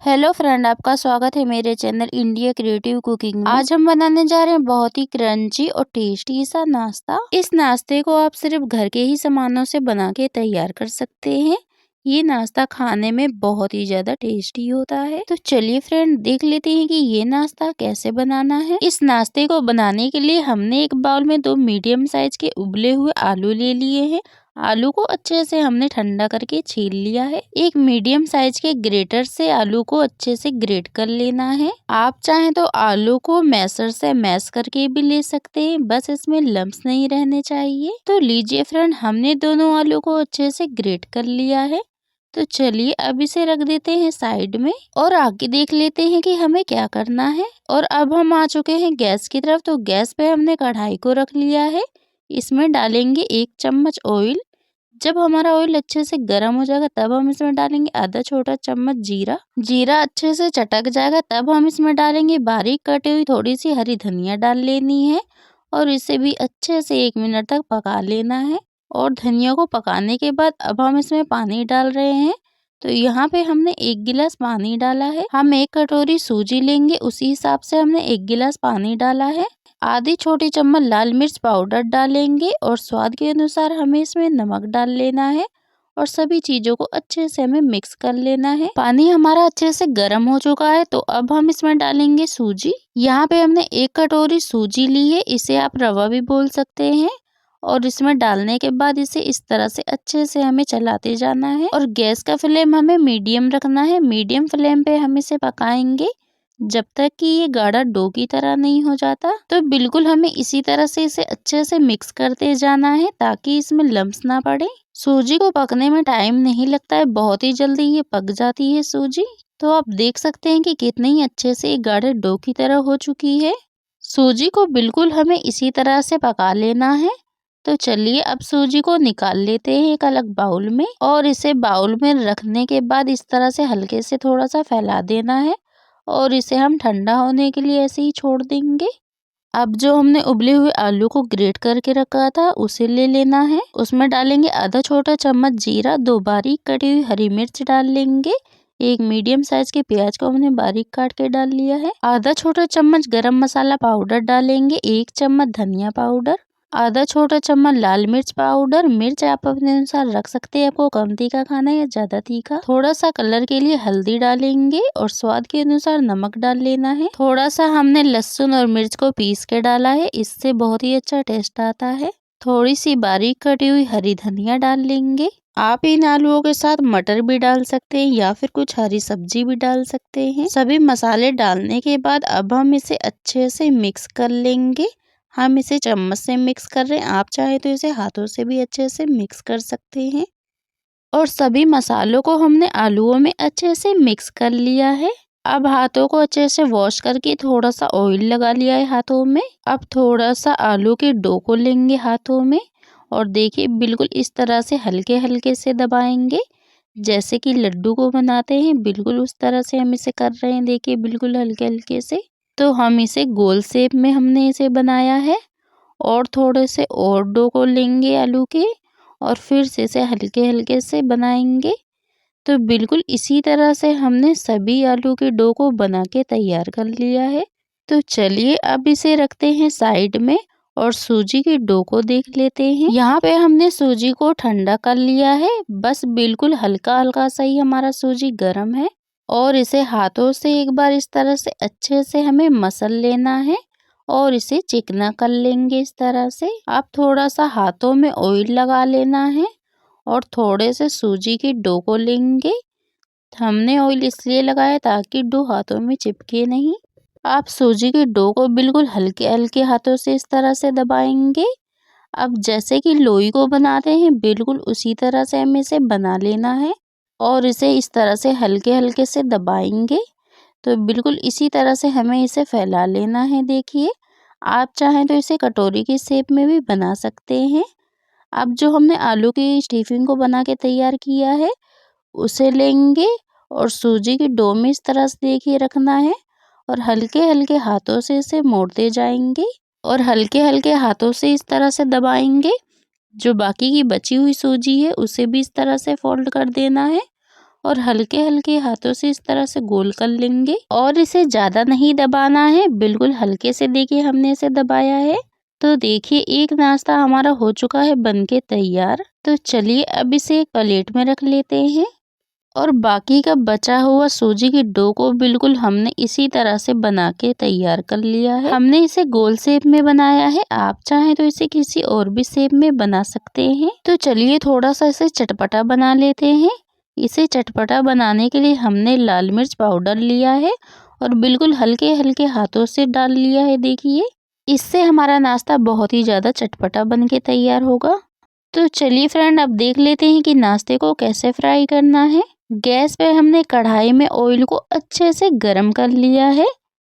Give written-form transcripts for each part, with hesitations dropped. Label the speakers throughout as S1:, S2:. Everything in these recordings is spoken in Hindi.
S1: हेलो फ्रेंड, आपका स्वागत है मेरे चैनल इंडिया क्रिएटिव कुकिंग में। आज हम बनाने जा रहे हैं बहुत ही क्रंची और टेस्टी सा नाश्ता। इस नाश्ते को आप सिर्फ घर के ही सामानों से बना के तैयार कर सकते हैं। ये नाश्ता खाने में बहुत ही ज्यादा टेस्टी होता है। तो चलिए फ्रेंड, देख लेते हैं कि ये नाश्ता कैसे बनाना है। इस नाश्ते को बनाने के लिए हमने एक बाउल में 2 मीडियम साइज के उबले हुए आलू ले लिए हैं। आलू को अच्छे से हमने ठंडा करके छील लिया है। एक मीडियम साइज के ग्रेटर से आलू को अच्छे से ग्रेट कर लेना है। आप चाहें तो आलू को मैशर से मैश करके भी ले सकते हैं, बस इसमें लम्स नहीं रहने चाहिए। तो लीजिए फ्रेंड, हमने दोनों आलू को अच्छे से ग्रेट कर लिया है। तो चलिए अब इसे रख देते हैं साइड में और आगे देख लेते हैं कि हमें क्या करना है। और अब हम आ चुके हैं गैस की तरफ। तो गैस पे हमने कढ़ाई को रख लिया है। इसमें डालेंगे 1 चम्मच ऑयल। जब हमारा ऑयल अच्छे से गर्म हो जाएगा तब हम इसमें डालेंगे आधा छोटा चम्मच जीरा। जीरा अच्छे से चटक जाएगा तब हम इसमें डालेंगे बारीक कटी हुई थोड़ी सी हरी धनिया डाल लेनी है और इसे भी अच्छे से 1 मिनट तक पका लेना है। और धनिया को पकाने के बाद अब हम इसमें पानी डाल रहे हैं। तो यहाँ पे हमने 1 गिलास पानी डाला है। हम 1 कटोरी सूजी लेंगे, उसी हिसाब से हमने 1 गिलास पानी डाला है। आधी छोटी चम्मच लाल मिर्च पाउडर डालेंगे और स्वाद के अनुसार हमें इसमें नमक डाल लेना है और सभी चीजों को अच्छे से हमें मिक्स कर लेना है। पानी हमारा अच्छे से गर्म हो चुका है। तो अब हम इसमें डालेंगे सूजी। यहाँ पे हमने 1 कटोरी सूजी ली है, इसे आप रवा भी बोल सकते हैं। और इसमें डालने के बाद इसे इस तरह से अच्छे से हमें चलाते जाना है और गैस का फ्लेम हमें मीडियम रखना है। मीडियम फ्लेम पे हम इसे पकाएंगे जब तक कि ये गाढ़ा डो की तरह नहीं हो जाता। तो बिल्कुल हमें इसी तरह से इसे अच्छे से मिक्स करते जाना है ताकि इसमें लम्स ना पड़े। सूजी को पकने में टाइम नहीं लगता है, बहुत ही जल्दी ये पक जाती है सूजी। तो आप देख सकते हैं कि कितने ही अच्छे से ये गाढ़े डो की तरह हो चुकी है। सूजी को बिल्कुल हमें इसी तरह से पका लेना है। तो चलिए अब सूजी को निकाल लेते हैं एक अलग बाउल में और इसे बाउल में रखने के बाद इस तरह से हल्के से थोड़ा सा फैला देना है और इसे हम ठंडा होने के लिए ऐसे ही छोड़ देंगे। अब जो हमने उबले हुए आलू को ग्रेट करके रखा था उसे ले लेना है। उसमें डालेंगे आधा छोटा चम्मच जीरा, 2 बारीक कटी हुई हरी मिर्च डाल लेंगे। 1 मीडियम साइज के प्याज को हमने बारीक काट के डाल लिया है। आधा छोटा चम्मच गरम मसाला पाउडर डालेंगे। 1 चम्मच धनिया पाउडर, आधा छोटा चम्मच लाल मिर्च पाउडर। मिर्च आप अपने अनुसार रख सकते हैं, आपको कम तीखा खाना है या ज्यादा तीखा। थोड़ा सा कलर के लिए हल्दी डालेंगे और स्वाद के अनुसार नमक डाल लेना है। थोड़ा सा हमने लहसुन और मिर्च को पीस के डाला है, इससे बहुत ही अच्छा टेस्ट आता है। थोड़ी सी बारीक कटी हुई हरी धनिया डाल लेंगे। आप इन आलूओं के साथ मटर भी डाल सकते हैं या फिर कुछ हरी सब्जी भी डाल सकते हैं। सभी मसाले डालने के बाद अब हम इसे अच्छे से मिक्स कर लेंगे। हम इसे चम्मच से मिक्स कर रहे हैं, आप चाहे तो इसे हाथों से भी अच्छे से मिक्स कर सकते हैं। और सभी मसालों को हमने आलूओं में अच्छे से मिक्स कर लिया है। अब हाथों को अच्छे से वॉश करके थोड़ा सा ऑयल लगा लिया है हाथों में। अब थोड़ा सा आलू के डो को लेंगे हाथों में और देखिए बिल्कुल इस तरह से हल्के हल्के से दबाएंगे, जैसे कि लड्डू को बनाते हैं बिल्कुल उस तरह से हम इसे कर रहे हैं। देखिए बिल्कुल हल्के हल्के से। तो हम इसे गोल शेप में हमने इसे बनाया है और थोड़े से और डो को लेंगे आलू के और फिर से इसे हल्के हल्के से बनाएंगे। तो बिल्कुल इसी तरह से हमने सभी आलू के डो को बना के तैयार कर लिया है। तो चलिए अब इसे रखते हैं साइड में और सूजी के डो को देख लेते हैं। यहाँ पे हमने सूजी को ठंडा कर लिया है, बस बिल्कुल हल्का हल्का सा ही हमारा सूजी गर्म है और इसे हाथों से एक बार इस तरह से अच्छे से हमें मसल लेना है और इसे चिकना कर लेंगे इस तरह से। आप थोड़ा सा हाथों में ऑयल लगा लेना है और थोड़े से सूजी की डो को लेंगे। हमने ऑयल इसलिए लगाया ताकि डो हाथों में चिपके नहीं। आप सूजी की डो को बिल्कुल हल्के हल्के हाथों से इस तरह से दबाएंगे। अब जैसे कि लोई को बनाते हैं बिल्कुल उसी तरह से हमें इसे बना लेना है और इसे इस तरह से हल्के हल्के से दबाएंगे। तो बिल्कुल इसी तरह से हमें इसे फैला लेना है। देखिए आप चाहें तो इसे कटोरी की शेप में भी बना सकते हैं। अब जो हमने आलू की स्टफिंग को बना के तैयार किया है उसे लेंगे और सूजी की डो में इस तरह से देखिए रखना है और हल्के हल्के हाथों से इसे मोड़ते जाएंगे और हल्के हल्के हाथों से इस तरह से दबाएंगे। जो बाकी की बची हुई सूजी है उसे भी इस तरह से फोल्ड कर देना है और हल्के हल्के हाथों से इस तरह से गोल कर लेंगे और इसे ज्यादा नहीं दबाना है, बिल्कुल हल्के से देखिए हमने इसे दबाया है। तो देखिए एक नाश्ता हमारा हो चुका है बनके तैयार। तो चलिए अब इसे एक प्लेट में रख लेते हैं और बाकी का बचा हुआ सूजी की डो को बिल्कुल हमने इसी तरह से बना के तैयार कर लिया है। हमने इसे गोल शेप में बनाया है, आप चाहें तो इसे किसी और भी शेप में बना सकते हैं। तो चलिए थोड़ा सा इसे चटपटा बना लेते हैं। इसे चटपटा बनाने के लिए हमने लाल मिर्च पाउडर लिया है और बिल्कुल हल्के हल्के हाथों से डाल लिया है। देखिए इससे हमारा नाश्ता बहुत ही ज्यादा चटपटा बन के तैयार होगा। तो चलिए फ्रेंड अब देख लेते हैं कि नाश्ते को कैसे फ्राई करना है। गैस पे हमने कढ़ाई में ऑयल को अच्छे से गर्म कर लिया है।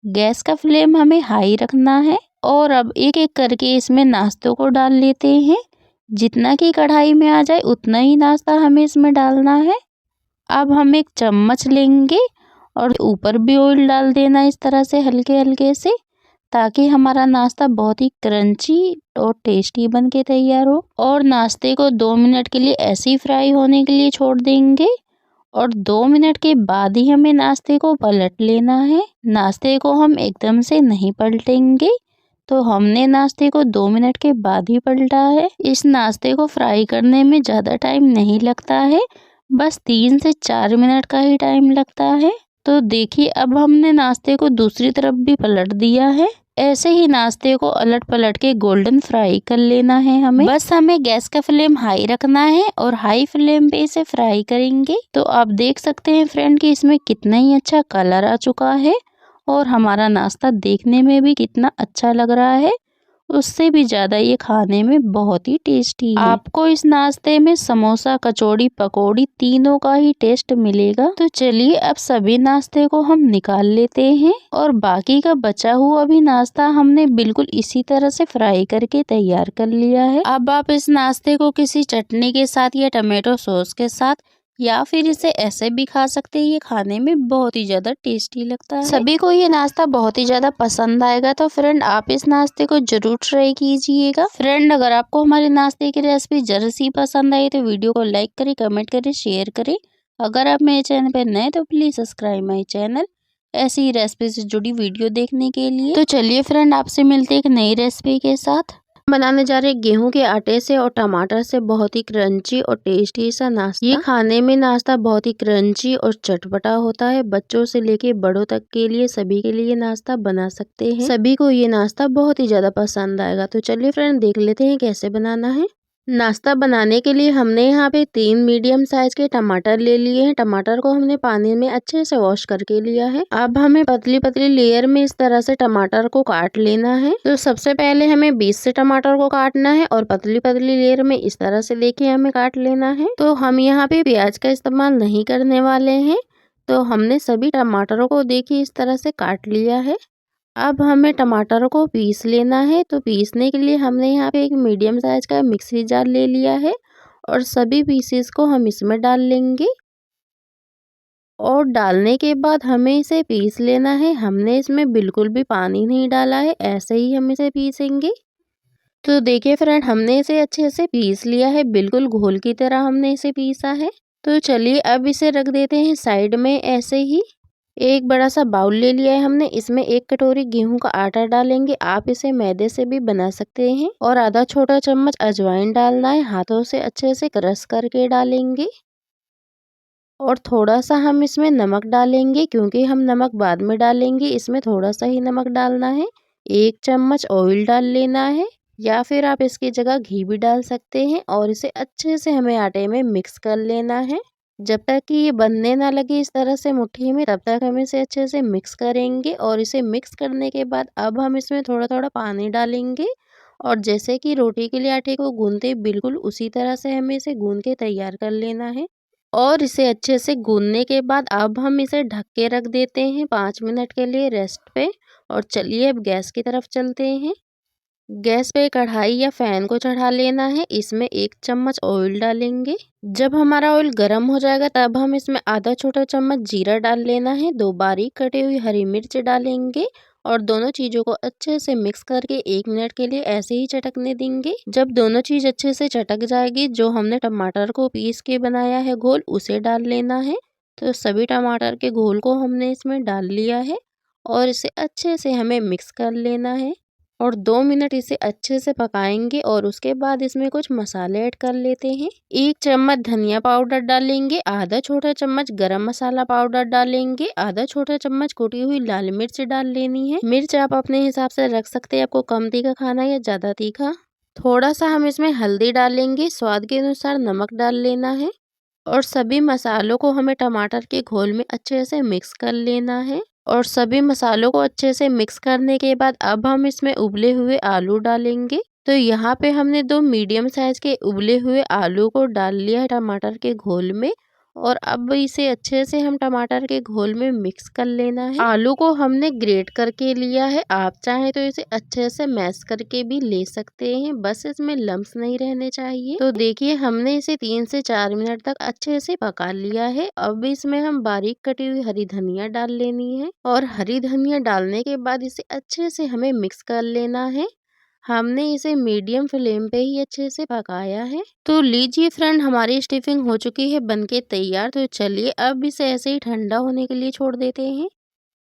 S1: गैस का फ्लेम हमें हाई रखना है और अब एक एक करके इसमें नाश्तों को डाल लेते हैं। जितना कि कढ़ाई में आ जाए उतना ही नाश्ता हमें इसमें डालना है। अब हम एक चम्मच लेंगे और ऊपर भी ऑयल डाल देना इस तरह से हल्के हल्के से, ताकि हमारा नाश्ता बहुत ही क्रंची और टेस्टी बन के तैयार हो। और नाश्ते को 2 मिनट के लिए ऐसे ही फ्राई होने के लिए छोड़ देंगे और 2 मिनट के बाद ही हमें नाश्ते को पलट लेना है। नाश्ते को हम एकदम से नहीं पलटेंगे, तो हमने नाश्ते को 2 मिनट के बाद ही पलटा है। इस नाश्ते को फ्राई करने में ज़्यादा टाइम नहीं लगता है, बस 3 से 4 मिनट का ही टाइम लगता है। तो देखिए अब हमने नाश्ते को दूसरी तरफ भी पलट दिया है। ऐसे ही नाश्ते को अलट पलट के गोल्डन फ्राई कर लेना है हमें। बस हमें गैस का फ्लेम हाई रखना है और हाई फ्लेम पे इसे फ्राई करेंगे। तो आप देख सकते हैं फ्रेंड कि इसमें कितना ही अच्छा कलर आ चुका है और हमारा नाश्ता देखने में भी कितना अच्छा लग रहा है, उससे भी ज़्यादा ये खाने में बहुत ही टेस्टी है। आपको इस नाश्ते में समोसा, कचौड़ी, पकौड़ी तीनों का ही टेस्ट मिलेगा। तो चलिए अब सभी नाश्ते को हम निकाल लेते हैं और बाकी का बचा हुआ भी नाश्ता हमने बिल्कुल इसी तरह से फ्राई करके तैयार कर लिया है। अब आप इस नाश्ते को किसी चटनी के साथ या टमाटो सॉस के साथ या फिर इसे ऐसे भी खा सकते हैं। ये खाने में बहुत ही ज्यादा टेस्टी लगता है। सभी को ये नाश्ता बहुत ही ज्यादा पसंद आएगा। तो फ्रेंड आप इस नाश्ते को जरूर ट्राई कीजिएगा। फ्रेंड अगर आपको हमारे नाश्ते की रेसिपी जरा सी पसंद आई तो वीडियो को लाइक करें, कमेंट करें, शेयर करें। अगर आप मेरे चैनल पर नए तो प्लीज सब्सक्राइब माई चैनल ऐसी ही रेसिपी से जुड़ी वीडियो देखने के लिए। तो चलिए फ्रेंड आपसे मिलते एक नई रेसिपी के साथ। बनाने जा रहे गेहूं के आटे से और टमाटर से बहुत ही क्रंची और टेस्टी सा नाश्ता। ये खाने में नाश्ता बहुत ही क्रंची और चटपटा होता है। बच्चों से लेके बड़ों तक के लिए सभी के लिए नाश्ता बना सकते हैं। सभी को ये नाश्ता बहुत ही ज्यादा पसंद आएगा। तो चलिए फ्रेंड देख लेते हैं कैसे बनाना है। नाश्ता बनाने के लिए हमने यहाँ पे 3 मीडियम साइज के टमाटर ले लिए हैं। टमाटर को हमने पानी में अच्छे से वॉश करके लिया है। अब हमें पतली पतली लेयर में इस तरह से टमाटर को काट लेना है। तो सबसे पहले हमें 20 से टमाटर को काटना है और पतली पतली लेयर में इस तरह से देखिए हमें काट लेना है। तो हम यहाँ पे प्याज का इस्तेमाल नहीं करने वाले हैं। तो हमने सभी टमाटरों को देखिए इस तरह से काट लिया है। अब हमें टमाटर को पीस लेना है। तो पीसने के लिए हमने यहाँ पे एक मीडियम साइज का मिक्सी जार ले लिया है और सभी पीसेस को हम इसमें डाल लेंगे और डालने के बाद हमें इसे पीस लेना है। हमने इसमें बिल्कुल भी पानी नहीं डाला है, ऐसे ही हम इसे पीसेंगे। तो देखिए फ्रेंड हमने इसे अच्छे से पीस लिया है, बिल्कुल घोल की तरह हमने इसे पीसा है। तो चलिए अब इसे रख देते हैं साइड में। ऐसे ही एक बड़ा सा बाउल ले लिया है हमने, इसमें 1 कटोरी गेहूं का आटा डालेंगे। आप इसे मैदे से भी बना सकते हैं और आधा छोटा चम्मच अजवाइन डालना है। हाथों से अच्छे से क्रश करके डालेंगे और थोड़ा सा हम इसमें नमक डालेंगे, क्योंकि हम नमक बाद में डालेंगे, इसमें थोड़ा सा ही नमक डालना है। 1 चम्मच ऑयल डाल लेना है या फिर आप इसकी जगह घी भी डाल सकते हैं और इसे अच्छे से हमें आटे में मिक्स कर लेना है। जब तक कि ये बनने ना लगे इस तरह से मुट्ठी में, तब तक हम इसे अच्छे से मिक्स करेंगे। और इसे मिक्स करने के बाद अब हम इसमें थोड़ा थोड़ा पानी डालेंगे और जैसे कि रोटी के लिए आटे को गूंदते बिल्कुल उसी तरह से हमें इसे गूंद के तैयार कर लेना है। और इसे अच्छे से गूंदने के बाद अब हम इसे ढक के रख देते हैं 5 मिनट के लिए रेस्ट पे। और चलिए अब गैस की तरफ चलते हैं। गैस पे कढ़ाई या फैन को चढ़ा लेना है। इसमें 1 चम्मच ऑयल डालेंगे। जब हमारा ऑयल गर्म हो जाएगा तब हम इसमें आधा छोटा चम्मच जीरा डाल लेना है। 2 बारीक कटी हुई हरी मिर्च डालेंगे और दोनों चीज़ों को अच्छे से मिक्स करके 1 मिनट के लिए ऐसे ही चटकने देंगे। जब दोनों चीज़ अच्छे से चटक जाएगी, जो हमने टमाटर को पीस के बनाया है घोल, उसे डाल लेना है तो सभी टमाटर के घोल को हमने इसमें डाल लिया है और इसे अच्छे से हमें मिक्स कर लेना है और 2 मिनट इसे अच्छे से पकाएंगे और उसके बाद इसमें कुछ मसाले ऐड कर लेते हैं। 1 चम्मच धनिया पाउडर डालेंगे, आधा छोटा चम्मच गरम मसाला पाउडर डालेंगे, आधा छोटा चम्मच कुटी हुई लाल मिर्च डाल लेनी है। मिर्च आप अपने हिसाब से रख सकते हैं, आपको कम तीखा खाना या ज्यादा तीखा। थोड़ा सा हम इसमें हल्दी डालेंगे, स्वाद के अनुसार नमक डाल लेना है और सभी मसालों को हमें टमाटर के घोल में अच्छे से मिक्स कर लेना है। और सभी मसालों को अच्छे से मिक्स करने के बाद अब हम इसमें उबले हुए आलू डालेंगे। तो यहाँ पे हमने 2 मीडियम साइज के उबले हुए आलू को डाल लिया है टमाटर के घोल में और अब इसे अच्छे से हम टमाटर के घोल में मिक्स कर लेना है। आलू को हमने ग्रेट करके लिया है, आप चाहें तो इसे अच्छे से मैश करके भी ले सकते हैं, बस इसमें लम्स नहीं रहने चाहिए। तो देखिए हमने इसे 3 से 4 मिनट तक अच्छे से पका लिया है। अब इसमें हम बारीक कटी हुई हरी धनिया डाल लेनी है और हरी धनिया डालने के बाद इसे अच्छे से हमें मिक्स कर लेना है। हमने इसे मीडियम फ्लेम पे ही अच्छे से पकाया है। तो लीजिए फ्रेंड, हमारी स्टफिंग हो चुकी है बनके तैयार। तो चलिए अब इसे ऐसे ही ठंडा होने के लिए छोड़ देते हैं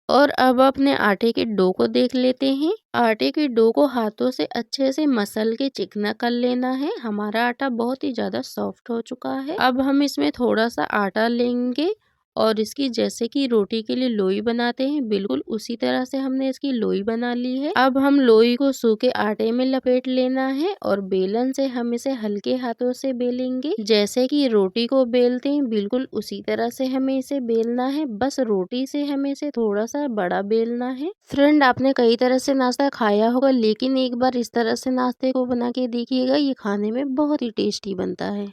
S1: और अब अपने आटे के डो को देख लेते हैं। आटे के डो को हाथों से अच्छे से मसल के चिकना कर लेना है। हमारा आटा बहुत ही ज्यादा सॉफ्ट हो चुका है। अब हम इसमें थोड़ा सा आटा लेंगे और इसकी जैसे कि रोटी के लिए लोई बनाते हैं, बिल्कुल उसी तरह से हमने इसकी लोई बना ली है। अब हम लोई को सूखे आटे में लपेट लेना है और बेलन से हम इसे हल्के हाथों से बेलेंगे। जैसे कि रोटी को बेलते हैं बिल्कुल उसी तरह से हमें इसे बेलना है, बस रोटी से हमें इसे थोड़ा सा बड़ा बेलना है। फ्रेंड, आपने कई तरह से नाश्ता खाया होगा, लेकिन एक बार इस तरह से नाश्ते को बना के देखिएगा, ये खाने में बहुत ही टेस्टी बनता है।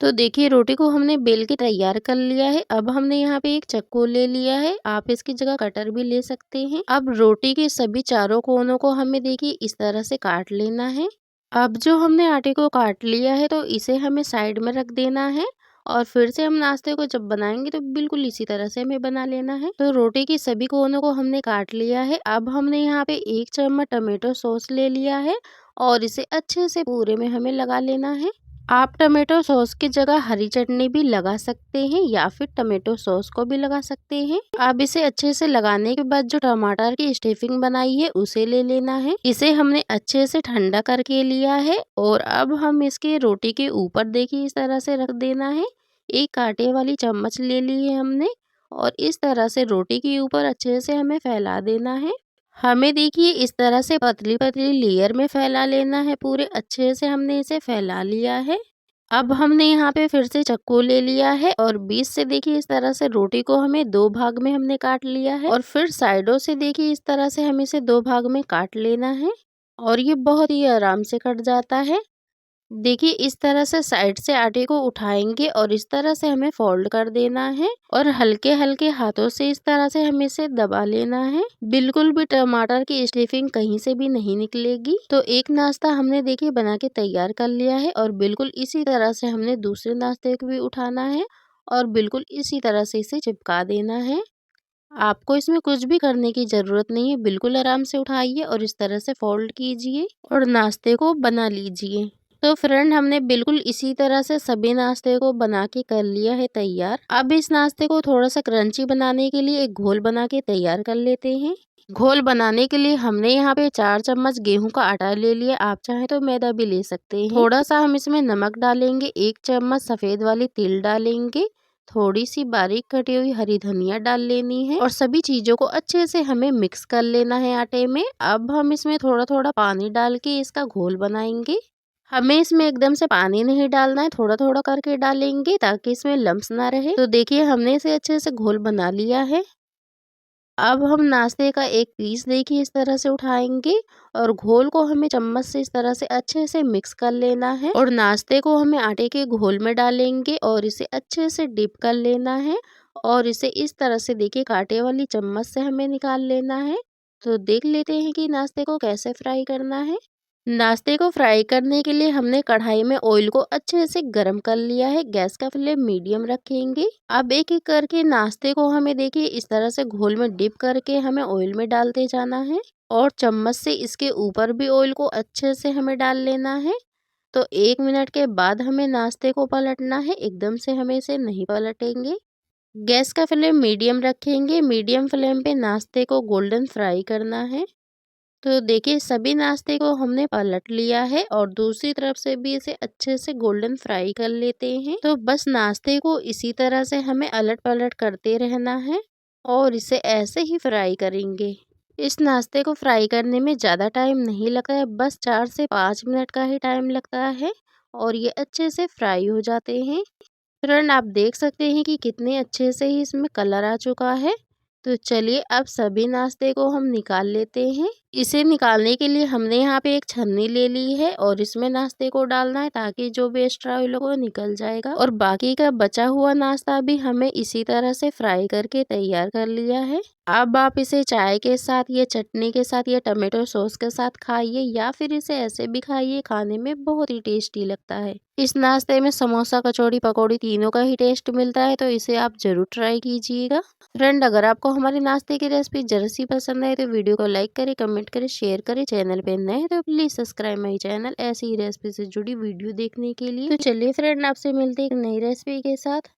S1: तो देखिए रोटी को हमने बेल के तैयार कर लिया है। अब हमने यहाँ पे एक चक्कू ले लिया है, आप इसकी जगह कटर भी ले सकते हैं। अब रोटी के सभी चारों कोनों को हमें देखिए इस तरह से काट लेना है। अब जो हमने आटे को काट लिया है तो इसे हमें साइड में रख देना है और फिर से हम नाश्ते को जब बनाएंगे तो बिल्कुल इसी तरह से हमें बना लेना है। तो रोटी की सभी कोनों को हमने काट लिया है। अब हमने यहाँ पे 1 चम्मच टमाटो सॉस ले लिया है और इसे अच्छे से पूरे में हमें लगा लेना है। आप टमाटो सॉस की जगह हरी चटनी भी लगा सकते हैं या फिर टमाटो सॉस को भी लगा सकते हैं। अब इसे अच्छे से लगाने के बाद जो टमाटर की स्टफिंग बनाई है उसे ले लेना है। इसे हमने अच्छे से ठंडा करके लिया है और अब हम इसके रोटी के ऊपर देखिए इस तरह से रख देना है। एक कांटे वाली चम्मच ले ली है हमने और इस तरह से रोटी के ऊपर अच्छे से हमें फैला देना है। हमें देखिए इस तरह से पतली पतली लेयर में फैला लेना है, पूरे अच्छे से हमने इसे फैला लिया है। अब हमने यहाँ पे फिर से चक्कू ले लिया है और बीच से देखिए इस तरह से रोटी को हमें 2 भाग में हमने काट लिया है और फिर साइडों से देखिए इस तरह से हमें इसे 2 भाग में काट लेना है और ये बहुत ही आराम से कट जाता है। देखिए इस तरह से साइड से आटे को उठाएंगे और इस तरह से हमें फोल्ड कर देना है और हल्के हल्के हाथों से इस तरह से हमें इसे दबा लेना है। बिल्कुल भी टमाटर की स्टफिंग कहीं से भी नहीं निकलेगी। तो एक नाश्ता हमने देखिए बना के तैयार कर लिया है और बिल्कुल इसी तरह से हमने दूसरे नाश्ते को भी उठाना है और बिल्कुल इसी तरह से इसे चिपका देना है। आपको इसमें कुछ भी करने की जरूरत नहीं है, बिल्कुल आराम से उठाइए और इस तरह से फोल्ड कीजिए और नाश्ते को बना लीजिए। तो फ्रेंड, हमने बिल्कुल इसी तरह से सभी नाश्ते को बना के कर लिया है तैयार। अब इस नाश्ते को थोड़ा सा क्रंची बनाने के लिए एक घोल बना के तैयार कर लेते हैं। घोल बनाने के लिए हमने यहाँ पे 4 चम्मच गेहूं का आटा ले लिया, आप चाहें तो मैदा भी ले सकते हैं। थोड़ा सा हम इसमें नमक डालेंगे, 1 चम्मच सफेद वाली तिल डालेंगे, थोड़ी सी बारीक कटी हुई हरी धनिया डाल लेनी है और सभी चीजों को अच्छे से हमें मिक्स कर लेना है आटे में। अब हम इसमें थोड़ा थोड़ा पानी डाल के इसका घोल बनाएंगे। हमें इसमें एकदम से पानी नहीं डालना है, थोड़ा थोड़ा करके डालेंगे ताकि इसमें लम्स ना रहे। तो देखिए हमने इसे अच्छे से घोल बना लिया है। अब हम नाश्ते का एक पीस देखिए इस तरह से उठाएंगे और घोल को हमें चम्मच से इस तरह से अच्छे से मिक्स कर लेना है और नाश्ते को हमें आटे के घोल में डालेंगे और इसे अच्छे से डिप कर लेना है और इसे इस तरह से देखिए कांटे वाली चम्मच से हमें निकाल लेना है। तो देख लेते हैं कि नाश्ते को कैसे फ्राई करना है। नाश्ते को फ्राई करने के लिए हमने कढ़ाई में ऑयल को अच्छे से गर्म कर लिया है, गैस का फ्लेम मीडियम रखेंगे। अब एक एक करके नाश्ते को हमें देखिए इस तरह से घोल में डिप करके हमें ऑयल में डालते जाना है और चम्मच से इसके ऊपर भी ऑयल को अच्छे से हमें डाल लेना है। तो 1 मिनट के बाद हमें नाश्ते को पलटना है, एकदम से हमें इसे नहीं पलटेंगे। गैस का फ्लेम मीडियम रखेंगे। मीडियम फ्लेम पे नाश्ते को गोल्डन फ्राई करना है। तो देखिए सभी नाश्ते को हमने पलट लिया है और दूसरी तरफ से भी इसे अच्छे से गोल्डन फ्राई कर लेते हैं। तो बस नाश्ते को इसी तरह से हमें अलट पलट करते रहना है और इसे ऐसे ही फ्राई करेंगे। इस नाश्ते को फ्राई करने में ज़्यादा टाइम नहीं लगता है, बस 4 से 5 मिनट का ही टाइम लगता है और ये अच्छे से फ्राई हो जाते हैं। फ्रेंड आप देख सकते हैं कि कितने अच्छे से ही इसमें कलर आ चुका है। तो चलिए अब सभी नाश्ते को हम निकाल लेते हैं। इसे निकालने के लिए हमने यहाँ पे एक छन्नी ले ली है और इसमें नाश्ते को डालना है ताकि जो भी एक्स्ट्रा ऑयल हो वो निकल जाएगा। और बाकी का बचा हुआ नाश्ता भी हमें इसी तरह से फ्राई करके तैयार कर लिया है। अब आप इसे चाय के साथ या चटनी के साथ या टमाटो सॉस के साथ खाइए या फिर इसे ऐसे भी खाइए, खाने में बहुत ही टेस्टी लगता है। इस नाश्ते में समोसा, कचौड़ी, पकौड़ी तीनों का ही टेस्ट मिलता है, तो इसे आप जरूर ट्राई कीजिएगा। फ्रेंड अगर आपको हमारे नाश्ते की रेसिपी जरा सी पसंद आए तो वीडियो को लाइक करें, कमेंट करें, शेयर करें। चैनल पे नए हैं तो प्लीज सब्सक्राइब माई चैनल ऐसी ही रेसिपी से जुड़ी वीडियो देखने के लिए। तो चलिए फ्रेंड आपसे मिलते हैं एक नई रेसिपी के साथ।